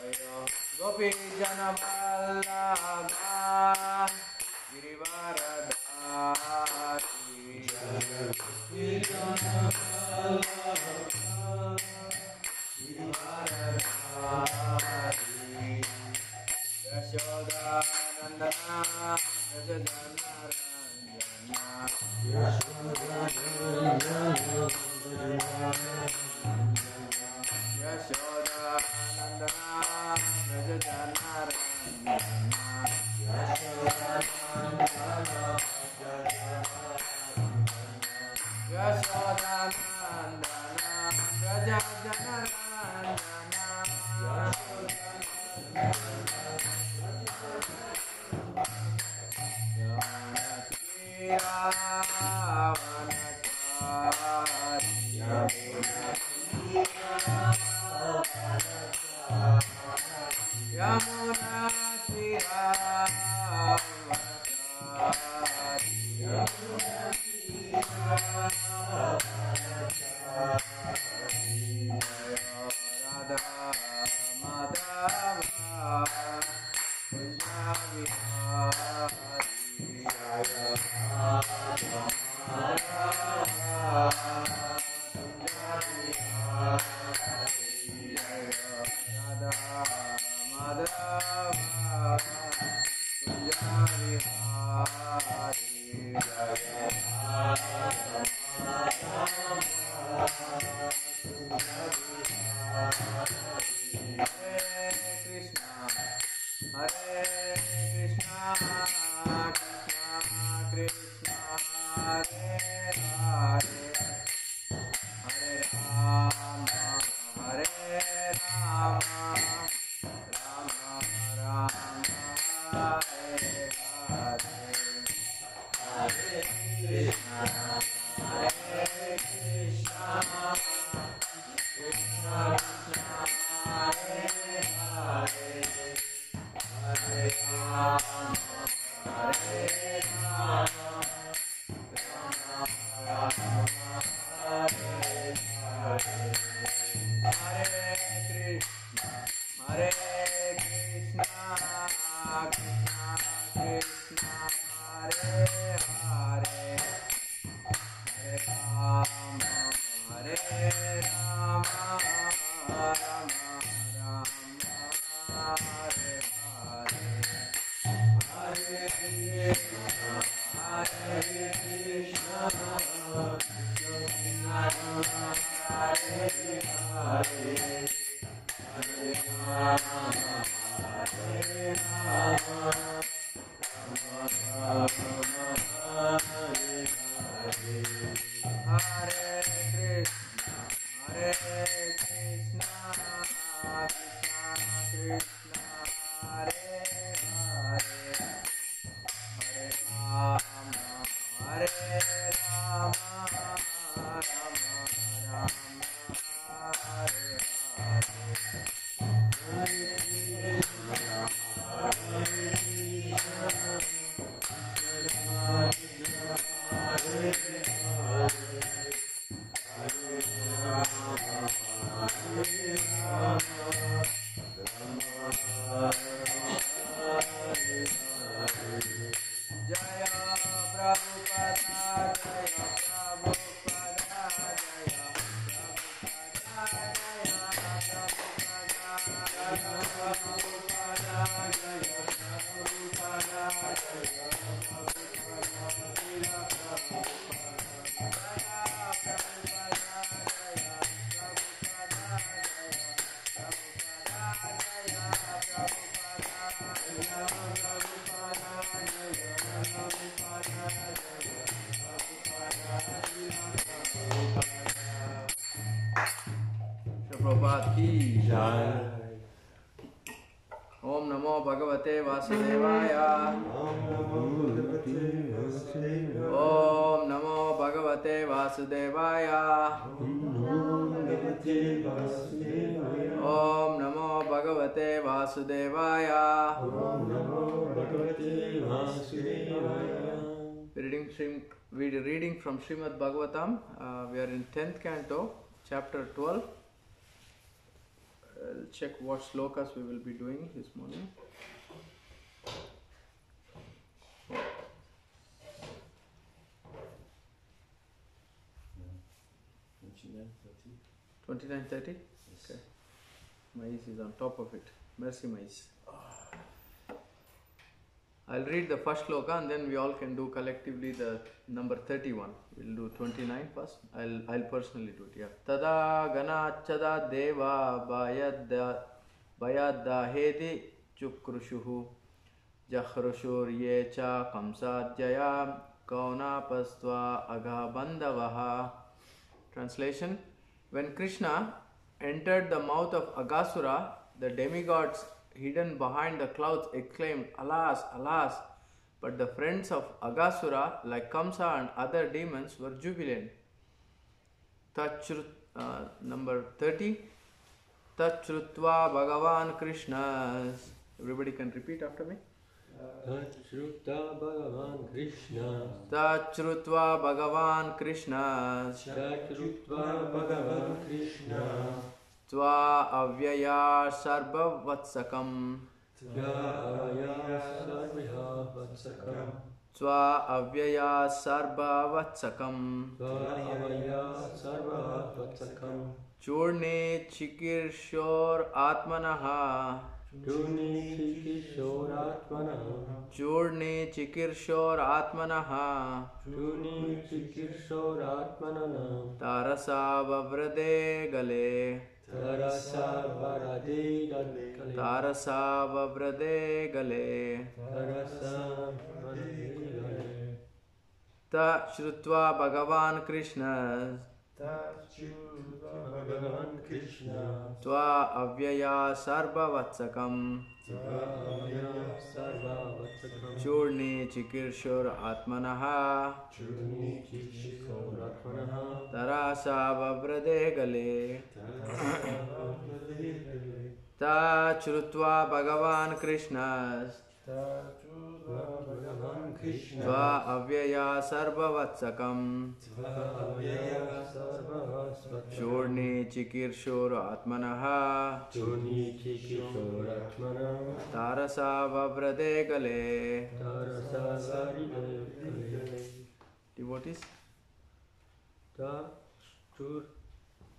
Gopi Janavallabha Girivaradhari Gopi Janavallabha Girivaradhari Yashoda Nandana Rajajanarandana Yashoda Nandana Rajajanarandana Yashoda Nandana Rajajanarandana Om Namo Bhagavate Vasudevaya. Om Namo Bhagavate Vasudevaya. Om Namo Bhagavate Vasudevaya. We're reading from Srimad Bhagavatam. We are in 10th canto, chapter 12. I'll check what slokas we will be doing this morning. 29:30? Yes. Okay. Mais is on top of it. Mercy Mais. I'll read the first sloka and then we all can do collectively the number 31. We'll do 29 first. I'll personally do it. Yeah. Tada ganachada deva bayadda hedi chukrushuhu jahrushur yecha kamsadjaya kaunapasva aghabandavaha. Translation: when Krishna entered the mouth of Aghasura, the demigods hidden behind the clouds exclaimed, "Alas, alas!" But the friends of Aghasura, like Kamsa and other demons, were jubilant. Number 30. Tachrutva Bhagavan Krishna. Everybody can repeat after me. Tachrutva Bhagavan Krishna. Tachrutva Bhagavan Krishna. Tachrutva Bhagavan Krishna. Tva avyaya sarvavatsakam. Tva avyaya sarvavatsakam. Tva avyaya sarvavatsakam. Tva avyaya sarvavatsakam. Churne chikirshor atmanaha. Churne chikirshor atmanaha. Churne chikirshor atmanaha. Churne chikirshor atmanaha. Tarasa vavrade gale. Tarasa varade gale. Tarasa vavrade gale. Tarasa varade gale. Ta shrutva Bhagavan Krishna. Tachrutva Bhagavan Krishna. Tva avyaya sarvavatsakam. Tva avyaya sarvavatsakam. Churne chikirshor atmanaha. Churne chikirshor atmanaha. Tarasa vavrade gale. Tarasa varade gale. Ta shrutva Bhagavan Krishna. Tachrutva Bhagavan Krishna. Tva avyaya sarvavatsakam. Tva avyaya sarvavatsakam. Churne chikirshor atmanaha. Churne chikirshor atmanaha. Tarasa vavrade gale. Tarasa varade gale. Devotees?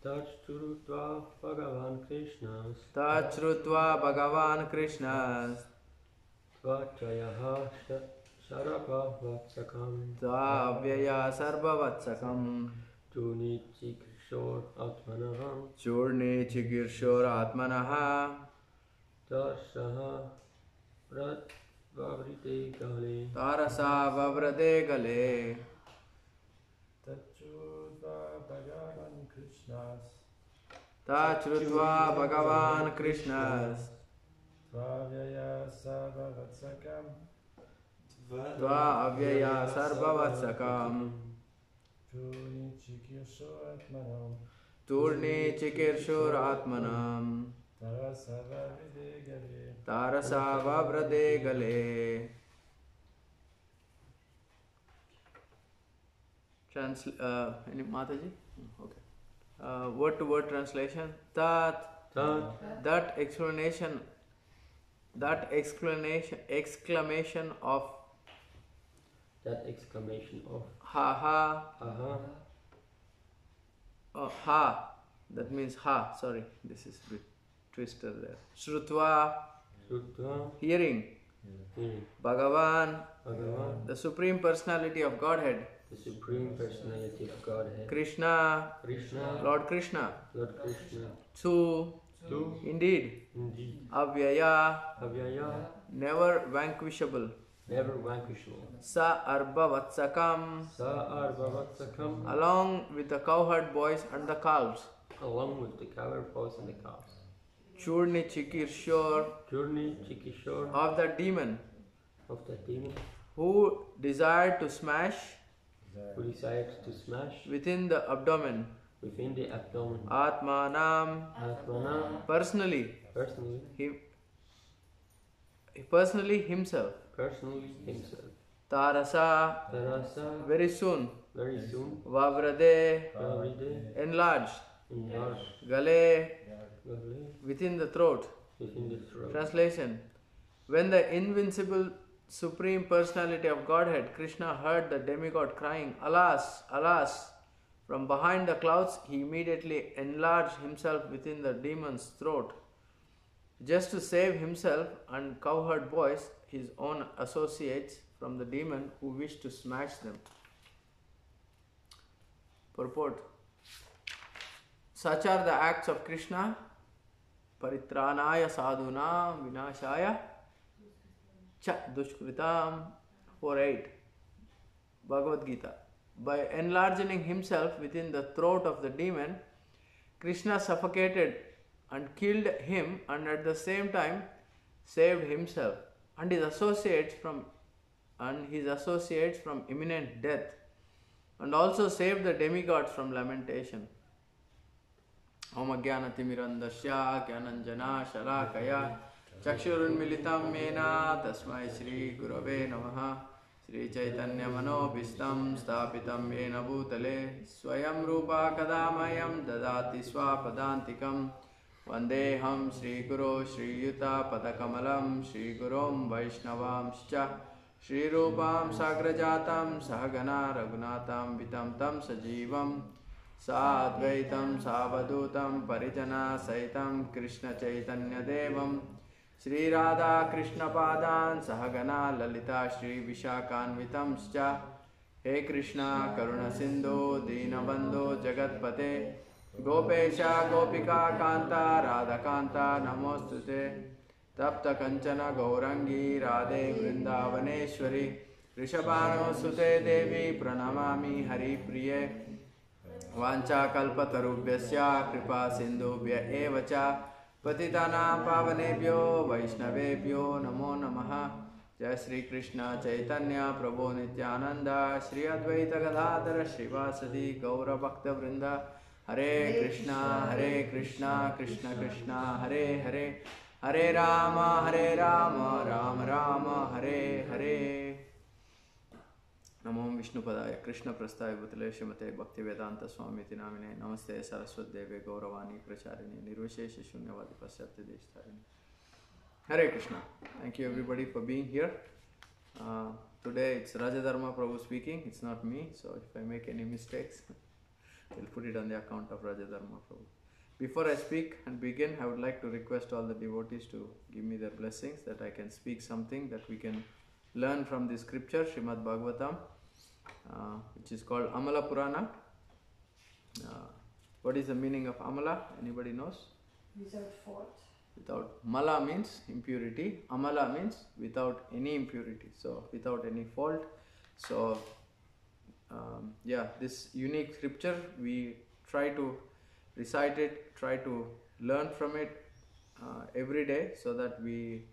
Tachrutva Bhagavan Krishna. Tachrutva Bhagavan Krishna. Tvachayaha sarvavatsakam. Tva avyaya sarvavatsakam. Churne chikirshor atmanaha. Churne chikirshor atmanaha. Tarsaha vavrite gale. Tarasa vavrade gale. Tachrutva Bhagavan Krishna. Tachrutva Bhagavan Krishna. Tvavyaya sarvavatsakam. Tva avyaya sarvavatsakam. Churne chikirshor atmanam. Turne chikirshor atmanam. Tarasa vavrade gale. Tarasa vavrade gale. Any Mataji? Okay. Word to word translation. That exclamation of That exclamation of ha ha. aha. Ha. That means ha. Sorry, this is a bit twisted there. Shrutva. Shrutva. Hearing. Bhagavan. Bhagavan. The Supreme Personality of Godhead. The Supreme Personality of Godhead. Krishna. Krishna. Lord Krishna. Lord Krishna. Tu. Indeed. Indeed. Avyaya. Avyaya. Never vanquishable. Never vanquishable. Sa arba vatsakam. Sa arvavatsakam. Along with the cowherd boys and the calves. Along with the cowherd boys and the calves. Churni chikirshor. Churni chikishor. Of the demon. Of the demon. Who desired to smash. Who decides to smash. Within the abdomen. Within the abdomen. Atmanam. Atmanam. Personally. Personally. Himself. Personally himself. Tarasa. Tarasa. Very soon. Very soon. Vavrade. Vavride. Enlarged. Enlarged. Gale. within the throat. within the throat. Translation: when the invincible Supreme Personality of Godhead, Krishna, heard the demigod crying, "Alas, alas!" from behind the clouds, he immediately enlarged himself within the demon's throat, just to save himself and cowherd boys, his own associates, from the demon who wished to smash them. Purport: such are the acts of Krishna, paritranaya sadhuna vinashaya cha dushkritam 4.8 Bhagavad Gita. By enlarging himself within the throat of the demon, Krishna suffocated and killed him, and at the same time saved himself and his associates from imminent death, and also saved the demigods from lamentation. Om Ajnana Timirandasya Gyananjana Shalakaya Chakshurunmilitam Mena Tasmai Shri Gurave Namaha. Shri Chaitanya Manobhistam Stapitam Yena Bhutale Swayam Rupa Kadamayam Dadati Swapadantikam Vandeham Shri Guru Shri Yuta Padakamalam Shri Gurum Vaishnavamscha Shri Rupam Sagrajatam Sahagana Raghunatam Vitam Tam Sajivam Sadvaitam Savadutam Parijana Saitam Krishna Chaitanya Devam Shri Radha Krishna Padan Sahagana Lalita Shri Vishakanvitam Scha. He Krishna Karuna Sindhu Dinabandhu Jagatpate Gopesha Gopika Kanta Radha Kanta Namostute Tapta Kanchana Gaurangi Radhe Vrindavaneshwari Rishabhano Sute Devi Pranamami Hari Priye Vancha Kalpatarubhyasya Kripa Sindhubhya Evacha Patitanam Pavanebhyo Vaishnavebhyo Namo Namaha. Jai Shri Krishna Chaitanya Prabhu Nityananda Shri Advaita Gadadhara Srivasadi Gaura Bhakta Vrinda. Hare Krishna Krishna Krishna Hare Hare Hare Rama Rama Rama Hare Hare. Namo Vishnu Padaya Krishna Prasthaya Bhutale Srimate Bhaktivedanta Swamiti Namine Namaste Saraswati Deve Gauravani Pracharini Nirvishesha Shunyavadi Pasyapti Deshtarini. Hare Krishna. Thank you everybody for being here. Today it's Rajadharma Prabhu speaking. It's not me, so if I make any mistakes, I'll put it on the account of Rajadharma Prabhu. Before I speak and begin, I would like to request all the devotees to give me their blessings that I can speak something that we can learn from the scripture, Srimad Bhagavatam, which is called Amala Purana. What is the meaning of Amala? Anybody knows? Without fault. Without. Mala means impurity. Amala means without any impurity. So, without any fault. So, this unique scripture, we try to recite it, try to learn from it every day, so that we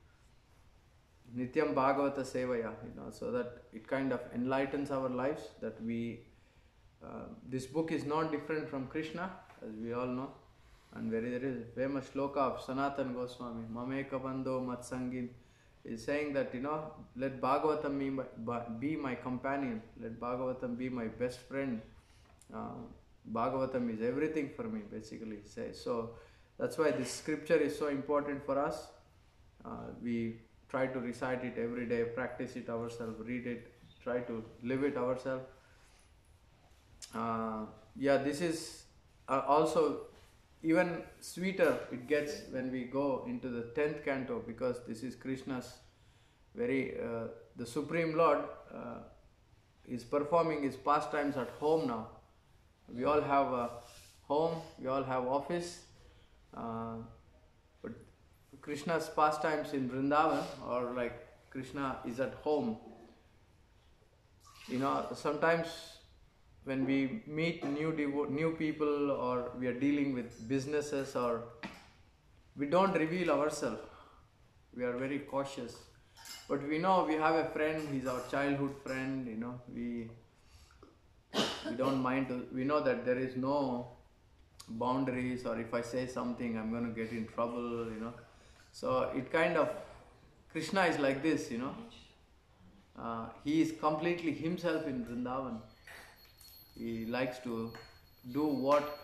Nityam Bhagavata Sevaya, so that it kind of enlightens our lives, that we, this book is not different from Krishna, as we all know, and there is a famous shloka of Sanatan Goswami, Mameka Bandho Matsangin, is saying that, let Bhagavatam be my companion, let Bhagavatam be my best friend. Bhagavatam is everything for me, basically, he says. So, that's why this scripture is so important for us. We try to recite it every day, practice it ourselves, read it, try to live it ourselves. This is also even sweeter it gets when we go into the 10th canto, because this is Krishna's the Supreme Lord is performing his pastimes at home now. We all have a home, we all have office, but Krishna's pastimes in Vrindavan, or like Krishna is at home. Sometimes when we meet new people, or we are dealing with businesses, or we don't reveal ourselves. We are very cautious. But we know we have a friend, he's our childhood friend, we don't mind we know that there is no boundaries, or if I say something, I'm going to get in trouble, So it kind of, Krishna is like this, he is completely himself in Vrindavan. He likes to do what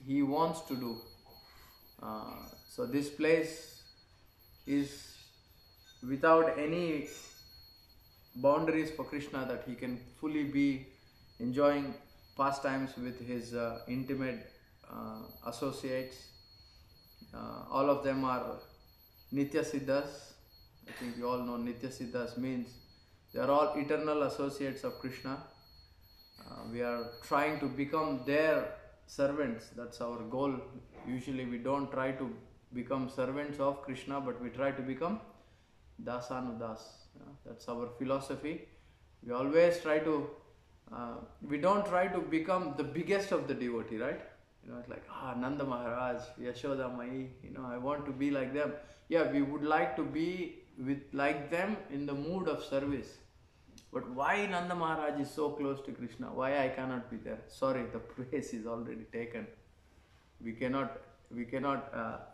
he wants to do. So this place is without any boundaries for Krishna, that he can fully be enjoying pastimes with his intimate associates. All of them are Nitya Siddhas. I think you all know Nitya Siddhas means they are all eternal associates of Krishna. We are trying to become their servants. That's our goal. Usually we don't try to become servants of Krishna, but we try to become Dasanudas. That's our philosophy. We always try to, we don't try to become the biggest of the devotee, right? It's like, Nanda Maharaj, Yashoda Mai, I want to be like them. Yeah, we would like to be like them in the mood of service. But why Nanda Maharaj is so close to Krishna? Why I cannot be there? Sorry, the place is already taken. We cannot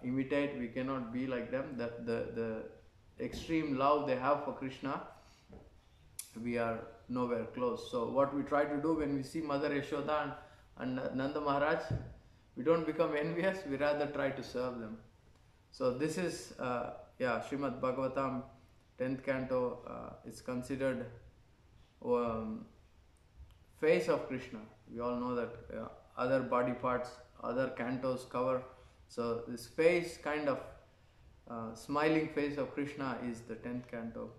imitate, we cannot be like them. That the extreme love they have for Krishna, we are nowhere close. So what we try to do when we see Mother Yashoda and Nanda Maharaj, we don't become envious, we rather try to serve them. So this is, Srimad Bhagavatam, 10th canto, is considered face of Krishna. We all know that other body parts, other cantos cover. So this face, kind of smiling face of Krishna, is the 10th canto.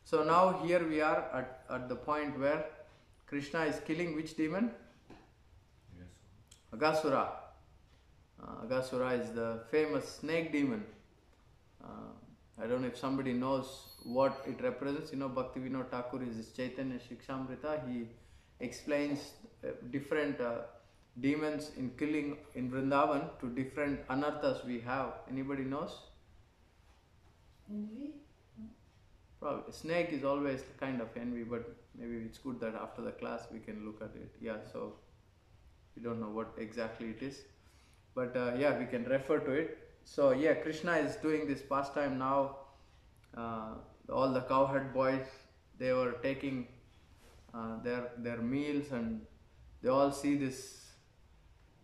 So now here we are at the point where Krishna is killing which demon? Aghasura. Aghasura is the famous snake demon. I don't know if somebody knows what it represents. Bhaktivinoda Thakur is his Chaitanya Shikshamrita. He explains different demons in killing in Vrindavan to different anarthas we have. Anybody knows? Envy? Probably. Snake is always kind of envy, but maybe it's good that after the class we can look at it. Yeah, so we don't know what exactly it is. But we can refer to it. So Krishna is doing this pastime now. All the cowherd boys, they were taking their meals, and they all see this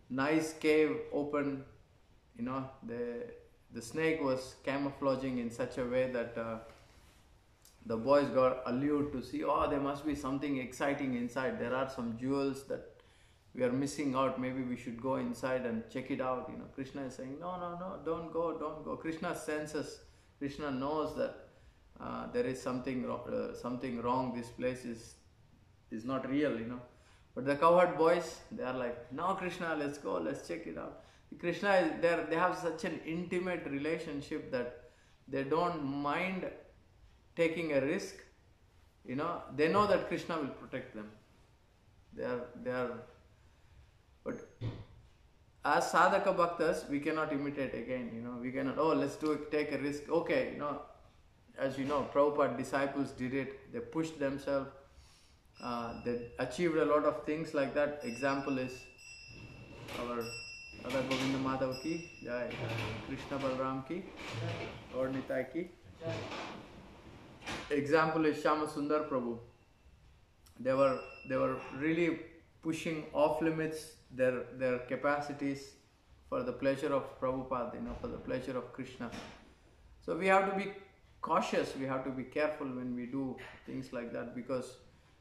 nice cave open. The snake was camouflaging in such a way that the boys got allured to see, there must be something exciting inside. There are some jewels that we are missing out. Maybe we should go inside and check it out. Krishna is saying, no, don't go. Krishna senses, Krishna knows that there is something wrong. This place is not real, But the cowherd boys, they are like, no, Krishna, let's go, let's check it out. Krishna is there. They have such an intimate relationship that they don't mind taking a risk. They know that Krishna will protect them. They are. But as sadhaka bhaktas, we cannot imitate again. We cannot. Let's take a risk. Okay, as you know, Prabhupada disciples did it. They pushed themselves. They achieved a lot of things like that. Example is our Radha Govinda Madhav ki jai, Krishna Balram ki, Gaur Nitai ki. Example is Shama Sundar Prabhu. They were really pushing off limits their capacities for the pleasure of Prabhupada, for the pleasure of Krishna. So we have to be cautious, we have to be careful when we do things like that, because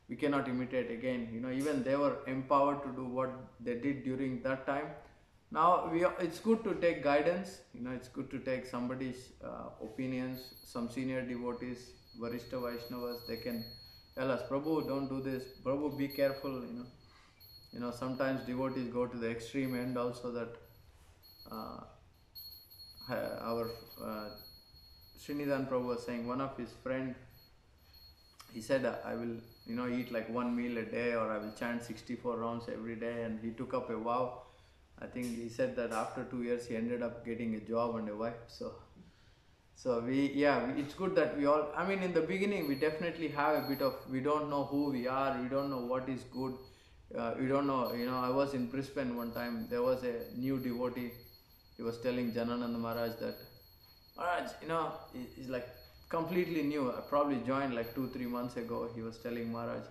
we cannot imitate again. Even they were empowered to do what they did during that time. Now it's good to take guidance. It's good to take somebody's opinions. Some senior devotees, Varishta Vaishnavas, they can tell us, Prabhu, don't do this. Prabhu, be careful. Sometimes devotees go to the extreme end also, that our Srinidan Prabhu was saying, one of his friend, he said, I will eat like one meal a day, or I will chant 64 rounds every day, and he took up a vow. I think he said that after 2 years he ended up getting a job and a wife. So it's good that we all, in the beginning we definitely have a bit of, we don't know who we are, we don't know what is good, we don't know, I was in Brisbane one time, there was a new devotee, he was telling Janananda Maharaj that, Maharaj, he's like completely new, I probably joined like 2-3 months ago. He was telling Maharaj,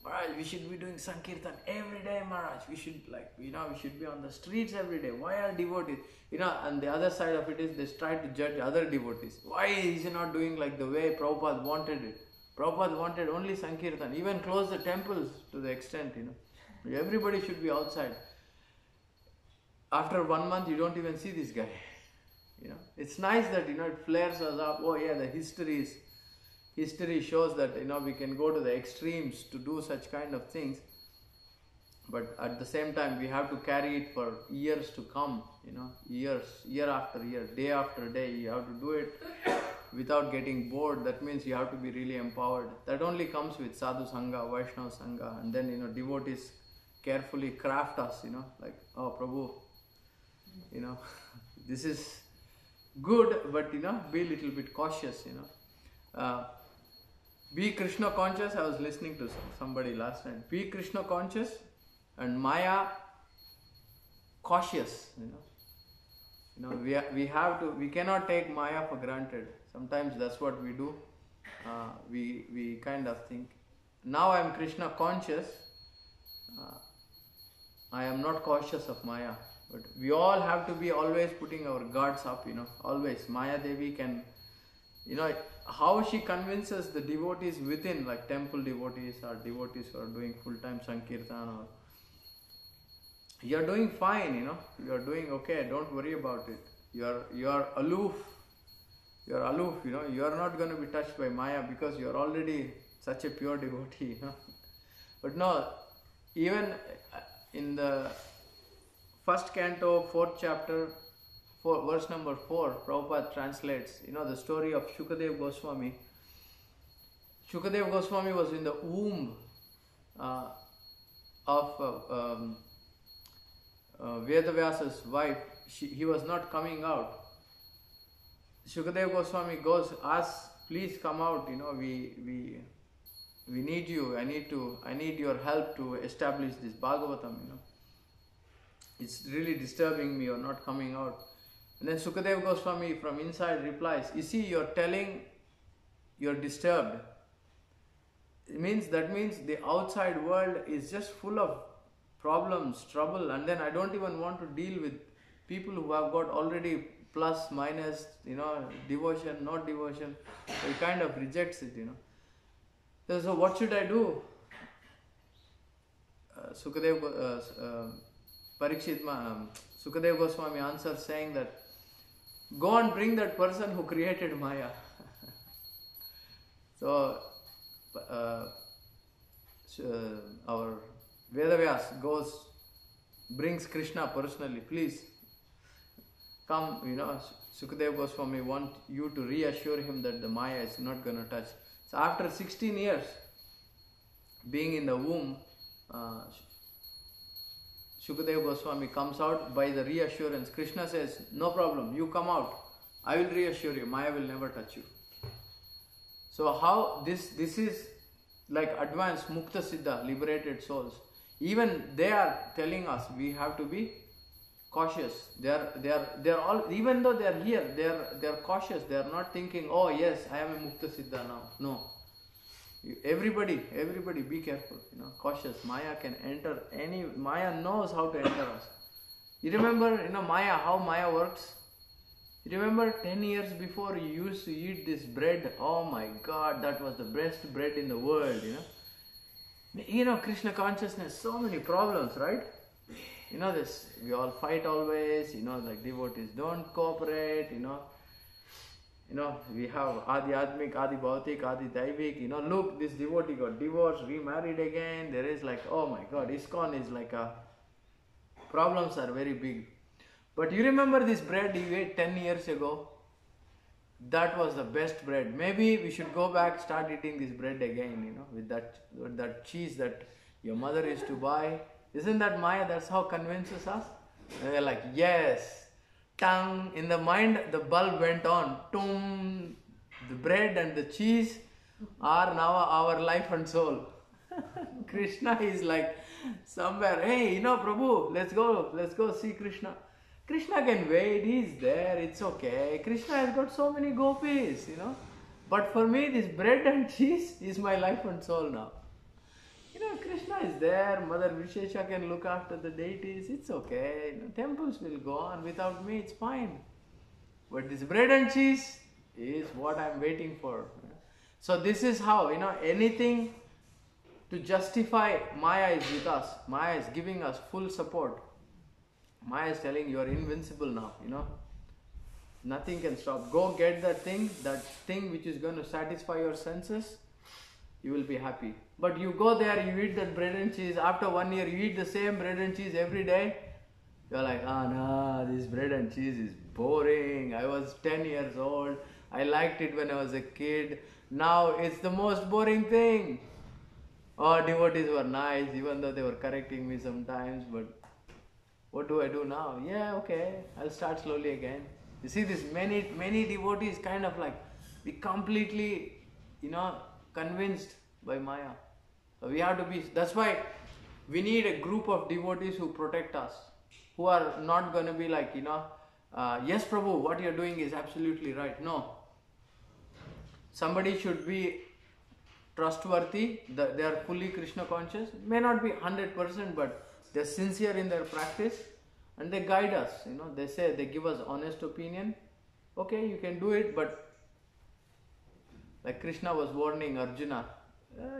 Maharaj, we should be doing Sankirtan every day, Maharaj. We should we should be on the streets every day. Why are devotees? And the other side of it is they try to judge other devotees. Why is he not doing like the way Prabhupada wanted it? Prabhupada wanted only Sankirtan, even close the temples to the extent, Everybody should be outside. After 1 month, you don't even see this guy. It's nice that, it flares us up. Oh yeah, the history shows that, we can go to the extremes to do such kind of things. But at the same time, we have to carry it for years to come, year after year, day after day. You have to do it without getting bored. That means you have to be really empowered. That only comes with Sadhu Sangha, Vaishnava Sangha, and then, devotees carefully craft us, like, oh Prabhu, this is good, but, be a little bit cautious, Be Krishna conscious. I was listening to somebody last night. Be Krishna conscious and Maya cautious, we cannot take Maya for granted. Sometimes that's what we do. We kind of think, now I am Krishna conscious, I am not cautious of Maya. But we all have to be always putting our guards up, always. Maya Devi can, how she convinces the devotees within, like temple devotees or devotees who are doing full-time Sankirtan, or you are doing fine, you are doing okay, don't worry about it. You are aloof. You are aloof, you are not going to be touched by Maya because you are already such a pure devotee, But no, even in the first canto, 4th chapter, verse number 4, Prabhupada translates, the story of Shukadev Goswami. Shukadev Goswami was in the womb of Vedavyasa's wife. He was not coming out. Shukadev Goswami asks, please come out, we need you, I need your help to establish this Bhagavatam, It's really disturbing me, you're not coming out. And then Shukadev Goswami from inside replies, you see, you're telling you're disturbed. That means the outside world is just full of problems, trouble, and then I don't even want to deal with people who have got already plus, minus, devotion, not devotion. So he kind of rejects it, So what should I do? Sukadev Goswami answers saying that, go and bring that person who created Maya. So our Vedavyas brings Krishna personally. Please come, Sukadev Goswami wants you to reassure him that the Maya is not going to touch. So after 16 years being in the womb, Shukadev Goswami comes out by the reassurance. Krishna says, no problem, you come out. I will reassure you, Maya will never touch you. So how this is like advanced Mukta Siddha, liberated souls. Even they are telling us we have to be cautious. They are all, even though they are here, they are cautious. They are not thinking, oh yes, I am a Mukta Siddha now. No. Everybody be careful, cautious. Maya can enter Maya knows how to enter us. You remember, Maya, how Maya works? You remember 10 years before you used to eat this bread? Oh my God, that was the best bread in the world, Krishna consciousness, so many problems, right? This, we all fight always, like devotees don't cooperate, we have Adi Admik, Adi Bhautik, Adi Daivik, look, this devotee got divorced, remarried again. There is like, oh my God, ISKCON is like problems are very big. But you remember this bread you ate 10 years ago? That was the best bread. Maybe we should go back, start eating this bread again, with that cheese that your mother used to buy. Isn't that Maya? That's how convinces us. And we're like, yes. Tongue, in the mind, the bulb went on. Tum, the bread and the cheese are now our life and soul. Krishna is like somewhere, hey, Prabhu, let's go see Krishna. Krishna can wait, he's there, it's okay. Krishna has got so many gopis, But for me, this bread and cheese is my life and soul now. Krishna is there, Mother Vishesha can look after the deities, it's okay. Temples will go on without me, it's fine. But this bread and cheese is what I'm waiting for. So this is how, anything to justify Maya is with us. Maya is giving us full support. Maya is telling you are invincible now, Nothing can stop. Go get that thing which is going to satisfy your senses, you will be happy. But you go there, you eat that bread and cheese, after 1 year you eat the same bread and cheese every day, you're like, no, this bread and cheese is boring. I was 10 years old, I liked it when I was a kid, now it's the most boring thing. Oh, devotees were nice, even though they were correcting me sometimes, but what do I do now? Yeah, okay, I'll start slowly again. You see, this many devotees kind of like be completely, convinced by Maya. So we have to be, that's why we need a group of devotees who protect us, who are not going to be like, yes Prabhu, what you're doing is absolutely right. No. Somebody should be trustworthy, they are fully Krishna conscious, may not be 100%, but they're sincere in their practice and they guide us, they give us honest opinion. Okay, you can do it, but like Krishna was warning Arjuna,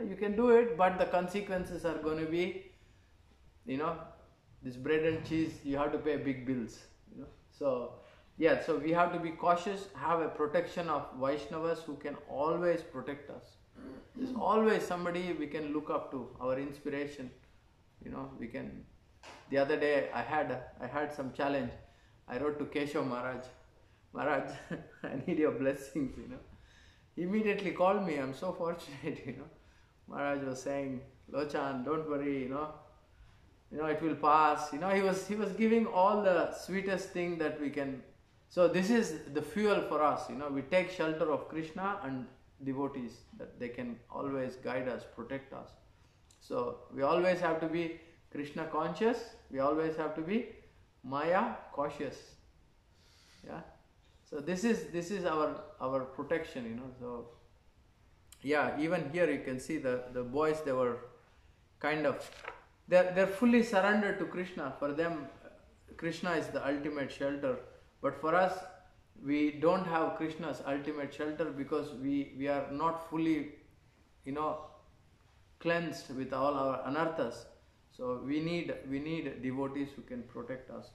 you can do it, but the consequences are going to be, this bread and cheese, you have to pay big bills. So we have to be cautious, have a protection of Vaishnavas who can always protect us. There's always somebody we can look up to, our inspiration. We can. The other day I had some challenge. I wrote to Keshav Maharaj, I need your blessings. He immediately called me. I'm so fortunate. Maharaj was saying, Lochan, don't worry. It will pass. He was giving all the sweetest thing that we can. So this is the fuel for us. We take shelter of Krishna and devotees, that they can always guide us, protect us. So we always have to be Krishna conscious, we always have to be Maya cautious. Yeah. So this is our protection, So yeah, even here you can see the boys, they were kind of, they're fully surrendered to Krishna. For them, Krishna is the ultimate shelter. But for us, we don't have Krishna's ultimate shelter because we are not fully, cleansed with all our anarthas. So we need devotees who can protect us.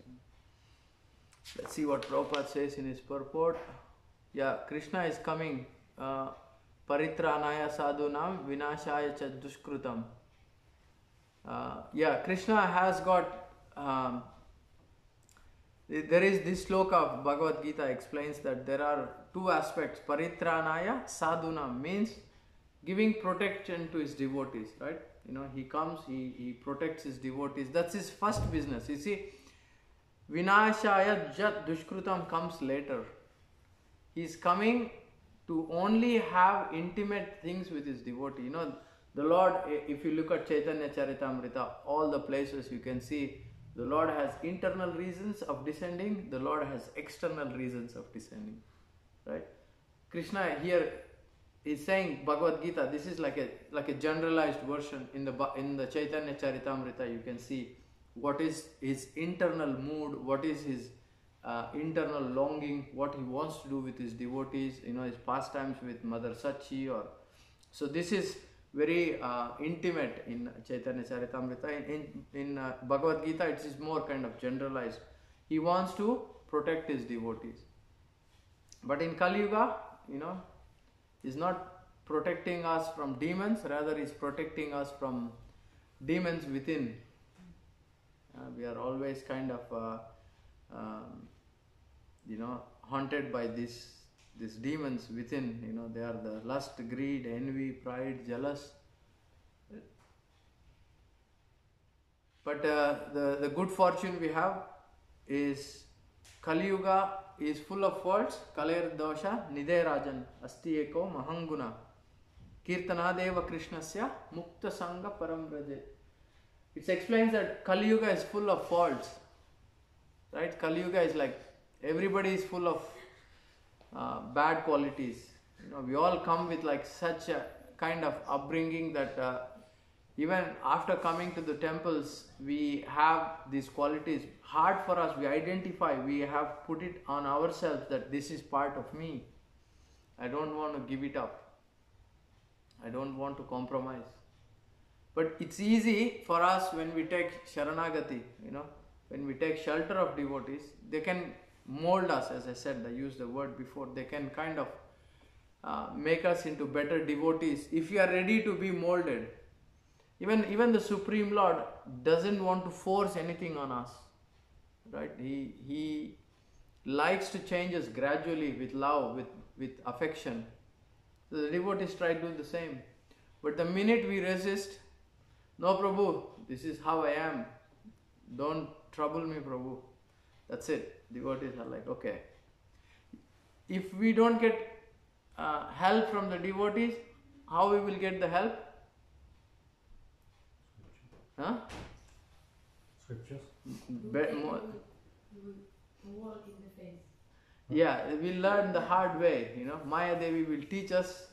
Let's see what Prabhupada says in his purport. Yeah, Krishna is coming. Paritranaya sadhunam vinashaya cha dushkrutam. Krishna has got. There is this sloka of Bhagavad Gita explains that there are two aspects. Paritranaya sadhunam means giving protection to his devotees, right? He comes, he protects his devotees. That's his first business. You see, Vinashaya Jat Dushkrutam comes later. He's coming to only have intimate things with his devotee. The Lord, if you look at Chaitanya Charitamrita, all the places you can see, the Lord has internal reasons of descending, the Lord has external reasons of descending. Right? Krishna here is saying Bhagavad Gita, this is like a generalized version. In the Chaitanya Charitamrita you can see what is his internal mood, what is his internal longing, what he wants to do with his devotees, his pastimes with Mother Sachi. So this is very intimate in Chaitanya Charitamrita. In Bhagavad Gita it is more kind of generalized. He wants to protect his devotees. But in Kali Yuga, he's not protecting us from demons, rather he's protecting us from demons within. We are always kind of haunted by these demons within. They are the lust, greed, envy, pride, jealous. But the good fortune we have is Kali Yuga is full of faults. Kaler dosha nide rajan asti eko mahanguna kirtanadeva krishnasya mukta sangha param vraje. It explains that Kali Yuga is full of faults. Right? Kali Yuga is like everybody is full of bad qualities. We all come with like such a kind of upbringing that even after coming to the temples, we have these qualities. Hard for us, we identify, we have put it on ourselves that this is part of me. I don't want to give it up. I don't want to compromise. But it's easy for us when we take Sharanagati, when we take shelter of devotees, they can mold us, as I said, I used the word before, they can kind of make us into better devotees if we are ready to be molded. Even the Supreme Lord doesn't want to force anything on us, right? He likes to change us gradually with love, with affection. So the devotees try to do the same. But the minute we resist, no Prabhu, this is how I am. Don't trouble me, Prabhu. That's it. Devotees are like, okay. If we don't get help from the devotees, how we will get the help? Huh? Scriptures. Walk in the faith. Yeah, we learn the hard way. Maya Devi will teach us.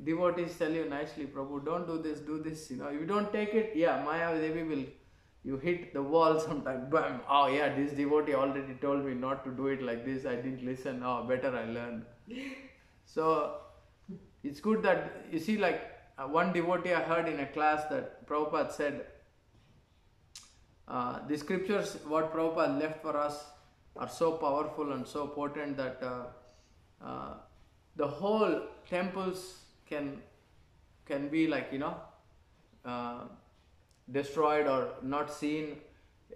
Devotees tell you nicely, Prabhu, don't do this, do this. If you don't take it, Maya Devi will. You hit the wall sometime. Bam! Oh yeah, this devotee already told me not to do it like this. I didn't listen. Oh, better I learned. So it's good that you see, like one devotee I heard in a class that Prabhupada said, the scriptures what Prabhupada left for us are so powerful and so potent that the whole temples can be like destroyed or not seen.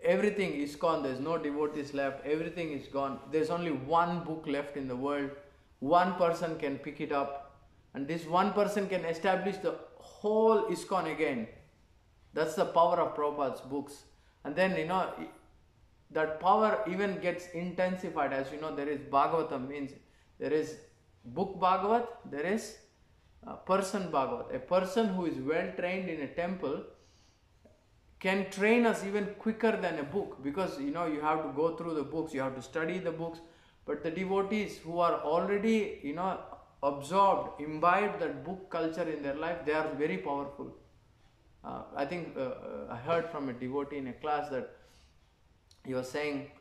Everything is gone. There's no devotees left. Everything is gone. There's only one book left in the world. One person can pick it up, and this one person can establish the whole ISKCON again. That's the power of Prabhupada's books. And then that power even gets intensified. As you know, there is Bhagavatam, means there is book Bhagavat, there is person Bhagavat. A person who is well trained in a temple can train us even quicker than a book, because you have to go through the books, you have to study the books. But the devotees who are already absorbed, imbibed that book culture in their life, they are very powerful. I think I heard from a devotee in a class that he was saying,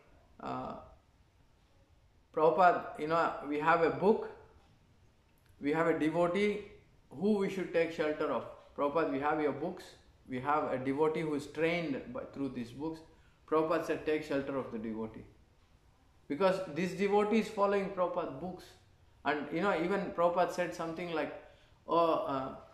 Prabhupada, we have a book, we have a devotee who we should take shelter of. Prabhupada, we have your books, we have a devotee who is trained through these books. Prabhupada said, take shelter of the devotee. Because this devotee is following Prabhupada's books. And even Prabhupada said something like,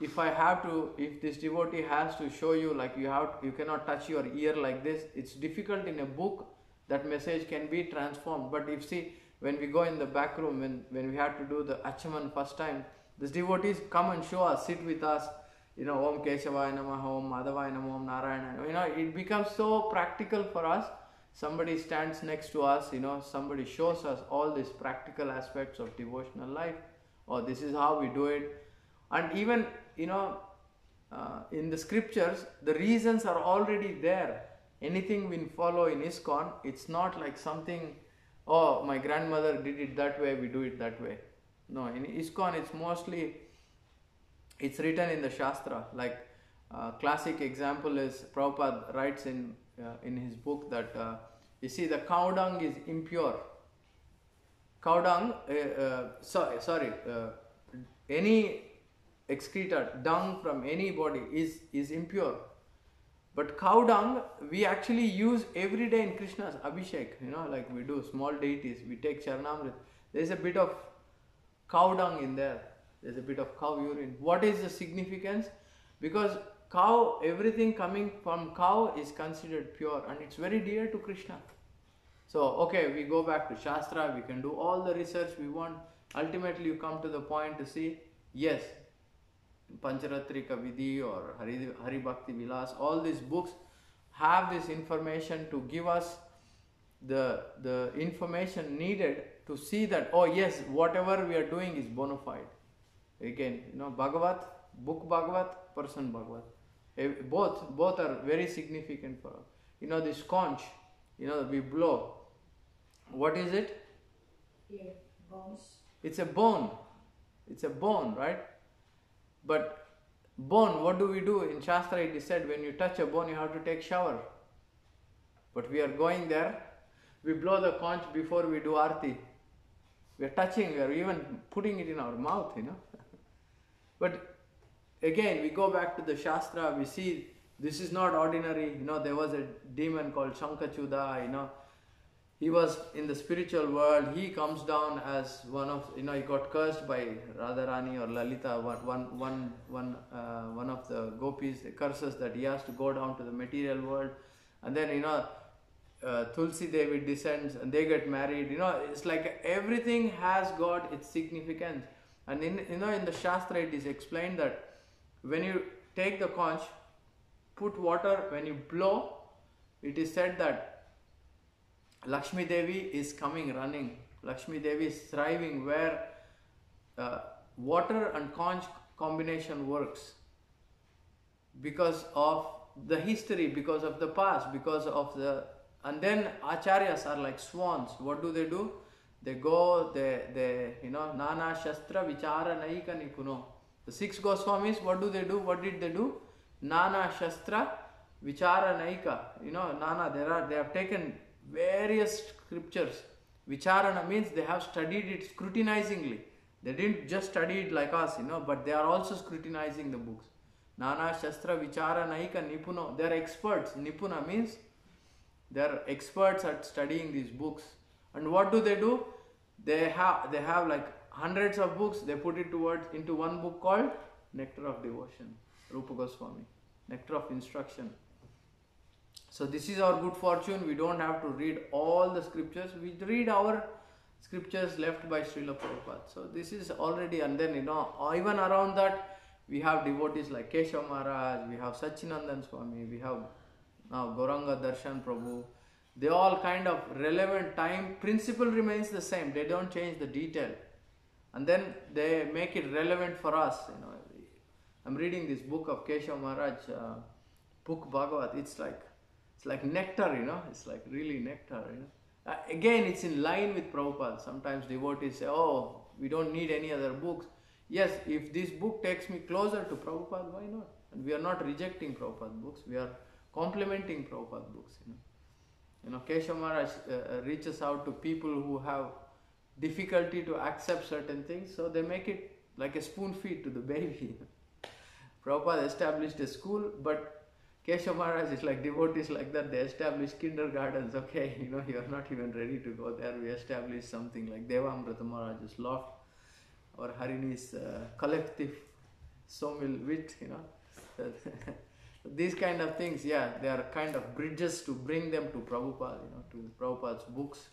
if this devotee has to show you, like you cannot touch your ear like this, it's difficult in a book, that message can be transformed. But if see, when we go in the back room, when we had to do the Achaman first time, these devotees come and show us, sit with us, Om Keshavaya Namaha, Om Madhavaya Namaha, Om Narayana. It becomes so practical for us. Somebody stands next to us, somebody shows us all these practical aspects of devotional life. This is how we do it. And even, in the scriptures, the reasons are already there. Anything we follow in ISKCON, it's not like something, my grandmother did it that way, we do it that way. No, in ISKCON, it's mostly, it's written in the Shastra. Like, classic example is Prabhupada writes in his book that, you see, the cow dung is impure. Cow dung, any excreta, dung from any body is impure. But cow dung, we actually use every day in Krishna's Abhishek, like we do small deities, we take Charanamrit. There's a bit of cow dung in there. There's a bit of cow urine. What is the significance? Because cow, everything coming from cow is considered pure, and it's very dear to Krishna. So, okay, we go back to Shastra, we can do all the research we want. Ultimately, you come to the point to see, yes, Pancharatrika Vidhi or Hari Bhakti Vilas, all these books have this information to give us the information needed to see that, yes, whatever we are doing is bona fide. Again, Bhagavat, book Bhagavat, person Bhagavat. Both are very significant for us. This conch, we blow. What is it? Yeah, bones. It's a bone. It's a bone, right? But Bone, what do we do? In Shastra it is said, when you touch a bone, you have to take shower. But we are going there, we blow the conch before we do arti. We are touching, we are even putting it in our mouth, But again, we go back to the Shastra, we see this is not ordinary. There was a demon called Shankachuda, he was in the spiritual world. He comes down as one of, he got cursed by Radharani or Lalita, one of the gopis, the curses that he has to go down to the material world. And then, Tulsi Devi descends and they get married. It's like everything has got its significance. And in the Shastra it is explained that when you take the conch, put water, when you blow, it is said that Lakshmi Devi is coming running. Lakshmi Devi is thriving where water and conch combination works. Because of the history, because of the past, because of the... And then acharyas are like swans. What do? They go, they Nana Shastra Vichara Naika Nipuno. The 6 Goswamis, what do? What did they do? Nana Shastra Vichara Naika. Nana, they have taken various scriptures. Vicharana means they have studied it scrutinizingly. They didn't just study it like us, but they are also scrutinizing the books. Nana Shastra Vichara Naika Nipuno. They are experts. Nipuna means they are experts at studying these books. And what do? They have like hundreds of books. They put it into one book called Nectar of Devotion, Rupa Goswami, Nectar of Instruction. So this is our good fortune. We don't have to read all the scriptures. We read our scriptures left by Srila Prabhupada. So this is already, and then even around that we have devotees like Keshav Maharaj, we have Sachinandan Swami, we have now Gauranga Darshan Prabhu. They all kind of relevant time. Principle remains the same. They don't change the detail. And then they make it relevant for us. I'm reading this book of Keshav Maharaj, Book Bhagavat. It's like nectar, it's like really nectar, Again, it's in line with Prabhupada. Sometimes devotees say, oh, we don't need any other books. Yes, if this book takes me closer to Prabhupada, why not? And we are not rejecting Prabhupada books, we are complementing Prabhupada books, Keshav Maharaj reaches out to people who have difficulty to accept certain things, so they make it like a spoon feed to the baby. Prabhupada established a school, but Keshav Maharaj is like devotees like that. They established kindergartens. Okay, you are not even ready to go there. We established something like Devamrita Maharaj's loft or Harini's collective sawmill wit. These kind of things, they are kind of bridges to bring them to Prabhupada, to Prabhupada's books.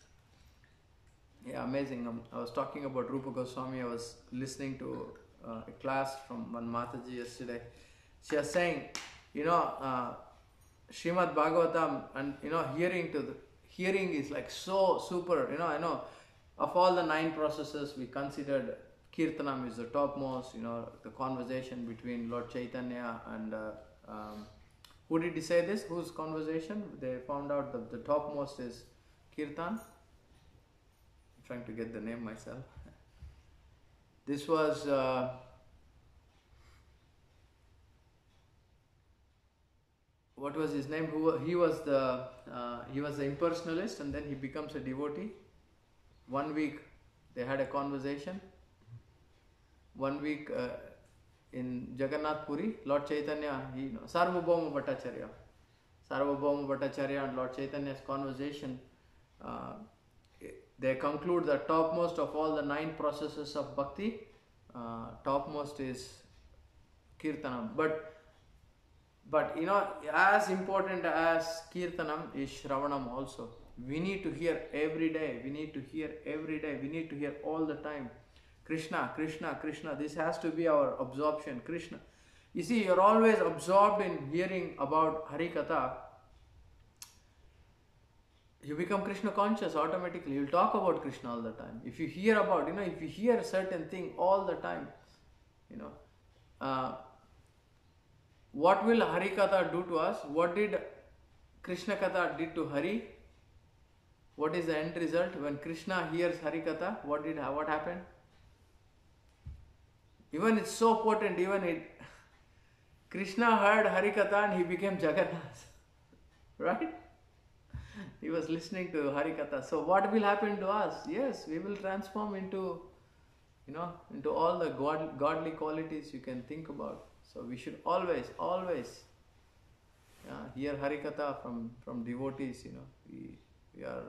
Yeah, amazing. I was talking about Rupa Goswami. I was listening to a class from one Mataji yesterday. She was saying, Srimad Bhagavatam, and hearing is like so super. I know of all the 9 processes we considered, Kirtanam is the topmost. The conversation between Lord Chaitanya and who did he say this? Whose conversation? They found out that the topmost is Kirtan. I'm trying to get the name myself. This was what was his name? He was the impersonalist, and then he becomes a devotee. 1 week they had a conversation. 1 week in Jagannath Puri, Lord Chaitanya, Sarvabhauma Bhattacharya and Lord Chaitanya's conversation. They conclude that topmost of all the 9 processes of bhakti, topmost is Kirtanam. But as important as Kirtanam is Shravanam also. We need to hear every day. We need to hear every day. We need to hear all the time. Krishna, Krishna, Krishna. This has to be our absorption. Krishna. You see, you're always absorbed in hearing about Harikatha. You become Krishna conscious automatically. You'll talk about Krishna all the time. If you hear about, if you hear a certain thing all the time, what will Harikatha do to us? What did Krishna Katha did to Hari? What is the end result? When Krishna hears Harikatha, what happened? Even it's so potent, Krishna heard Harikatha and he became Jagannath. Right? He was listening to Harikatha. So what will happen to us? Yes, we will transform into, into all the godly qualities you can think about. So we should always hear Harikatha from devotees. We are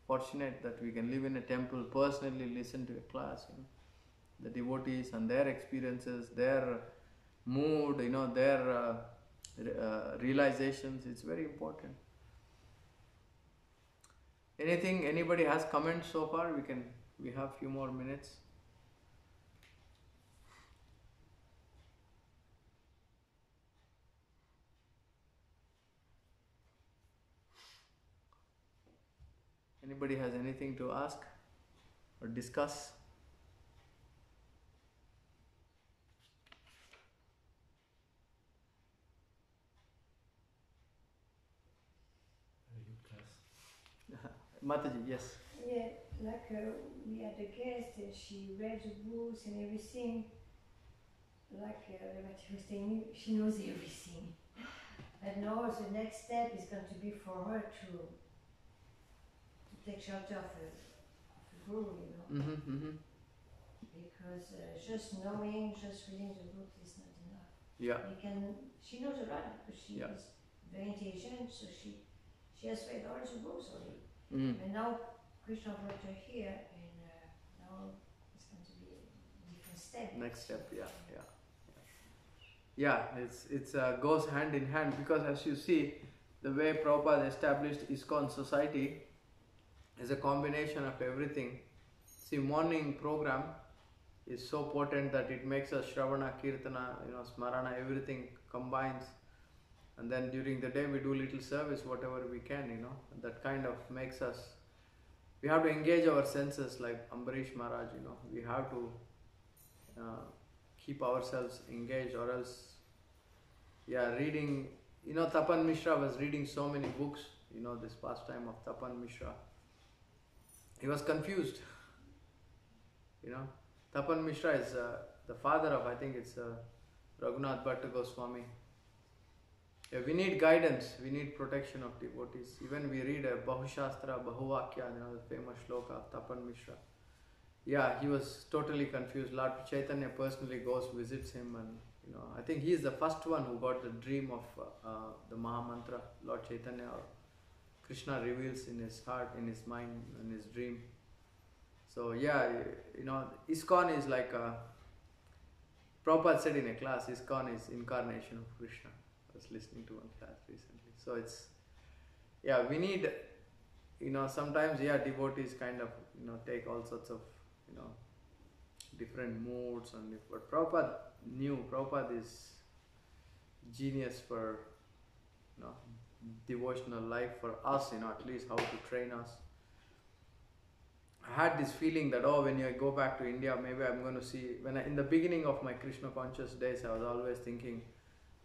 fortunate that we can live in a temple, personally listen to a class. The devotees and their experiences, their mood, their realizations. It's very important. Anybody has comments so far? We have few more minutes. Anybody has anything to ask or discuss? Very good class. Mataji, yes. Yeah, like we had a guest, she read the books and everything. Like Rebati was telling me, she knows everything. And now the next step is going to be for her to take shelter of a guru, Because just knowing, just reading the book is not enough. Yeah. She knows a lot because she is very intelligent, so she has read all the books already. And now Krishna brought her here, and now it's going to be a different step. Next step, yeah. It's goes hand in hand, because as you see, the way Prabhupada established ISKCON society is a combination of everything. See, morning program is so potent that it makes us Shravana, Kirtana, Smarana, everything combines. And then during the day we do little service, whatever we can, and that kind of makes us, we have to engage our senses like Ambarish Maharaj, we have to keep ourselves engaged, or else, reading, Tapan Mishra was reading so many books, this pastime of Tapan Mishra. He was confused, Tapan Mishra is the father of, I think it's Raghunath Bhatta Goswami. Yeah, we need guidance, we need protection of devotees. Even we read a Bahushastra, Bahuvakya, the famous shloka of Tapan Mishra. Yeah, he was totally confused. Lord Chaitanya personally goes, visits him, and I think he is the first one who got the dream of the Mahamantra. Lord Chaitanya or Krishna reveals in his heart, in his mind, in his dream. So ISKCON is like Prabhupada said in a class, ISKCON is incarnation of Krishna. I was listening to one class recently. So it's, we need, sometimes, devotees kind of, take all sorts of, different moods, but Prabhupada is genius for, devotional life for us, at least how to train us. I had this feeling that, when I go back to India, maybe I'm going to see, in the beginning of my Krishna conscious days, I was always thinking,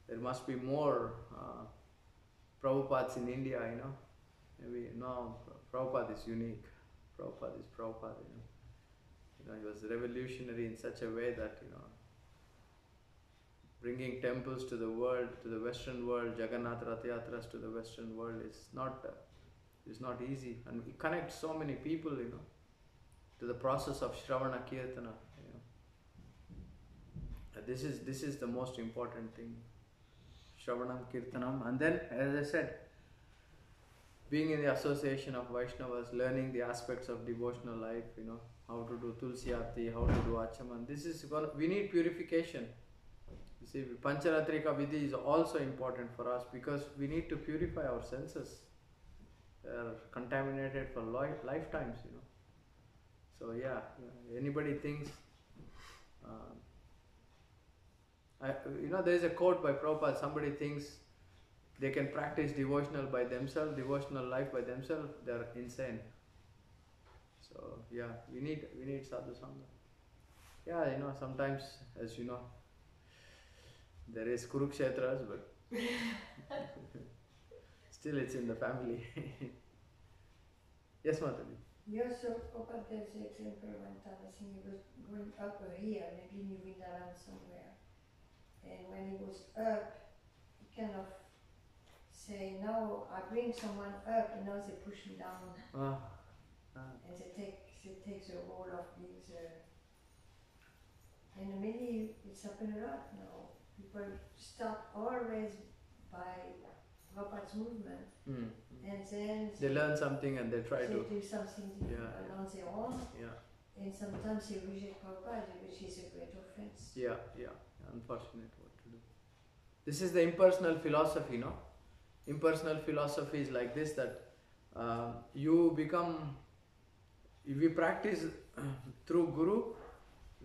there must be more Prabhupads in India, Maybe, no, Prabhupada is unique. Prabhupada is Prabhupada, he was revolutionary in such a way that, bringing temples to the world, to the Western world, Jagannath Rath Yatras to the Western world is not easy. And he connects so many people, to the process of Shravana Kirtana, This is the most important thing. Shravanam, Kirtanam, and then, as I said, being in the association of Vaishnavas, learning the aspects of devotional life, how to do Tulsi Aarti, how to do Achaman. We need purification. You see, Pancharatrika Vidhi is also important for us, because we need to purify our senses. They are contaminated for lifetimes, So anybody thinks, there is a quote by Prabhupada, somebody thinks they can practice devotional life by themselves, they are insane. So we need sadhu sangha. Sometimes, as you know, there is Kurukshetras, but still it's in the family. Yes, Mataji. Yes, so Prabhupada gives the example one time, I think he was going up a hill, maybe in Vrindavan somewhere. and when he was up, he kind of say, "No, I bring someone up," and now they push him down, and they take the role of being the. And maybe it's happened a lot now. People start always by Prabhupada's movement, and then They learn something and they try they to. do something different on their own, Yeah, and sometimes they reject Prabhupada, which is a great offense. yeah. Unfortunate what to do. This is the impersonal philosophy, no? Impersonal philosophy is like this, that you become, if we practice through Guru,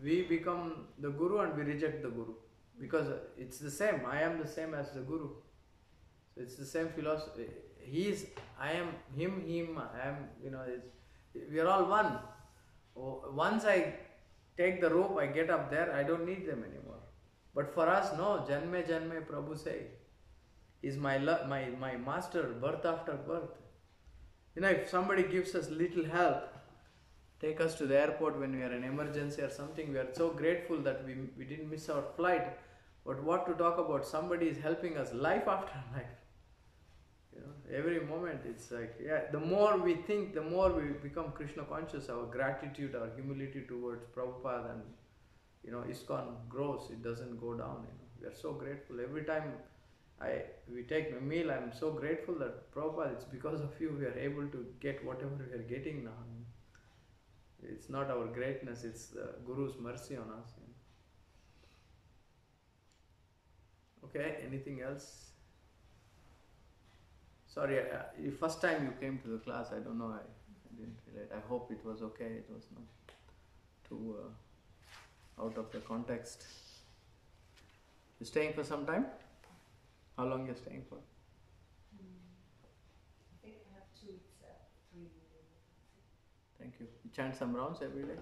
we become the Guru and we reject the Guru. Because it's the same, I am the same as the Guru. So it's the same philosophy. He is, I am him, I am, we are all one. Once I take the rope, I get up there, I don't need them anymore. But for us, no, Janme Janme Prabhu say, is my master, birth after birth. If somebody gives us little help, take us to the airport when we are in emergency or something, we are so grateful that we didn't miss our flight. But what to talk about, somebody is helping us life after life. Every moment it's like, the more we think, the more we become Krishna conscious, our gratitude, our humility towards Prabhupada and ISKCON grows, it doesn't go down. We are so grateful. Every time we take a meal, I'm so grateful that Prabhupada, it's because of you we are able to get whatever we are getting now. It's not our greatness, it's the Guru's mercy on us. Okay, anything else? Sorry, first time you came to the class, I don't know, I didn't relate. I hope it was okay, it was not too out of the context. You staying for some time? How long you staying for? I think I have 2 weeks, 3 weeks. Thank you. You chant some rounds every day?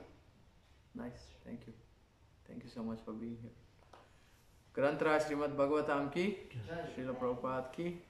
Nice, thank you. Thank you so much for being here. Granth Raj Srimad Bhagavatam ki, Srila Prabhupada ki.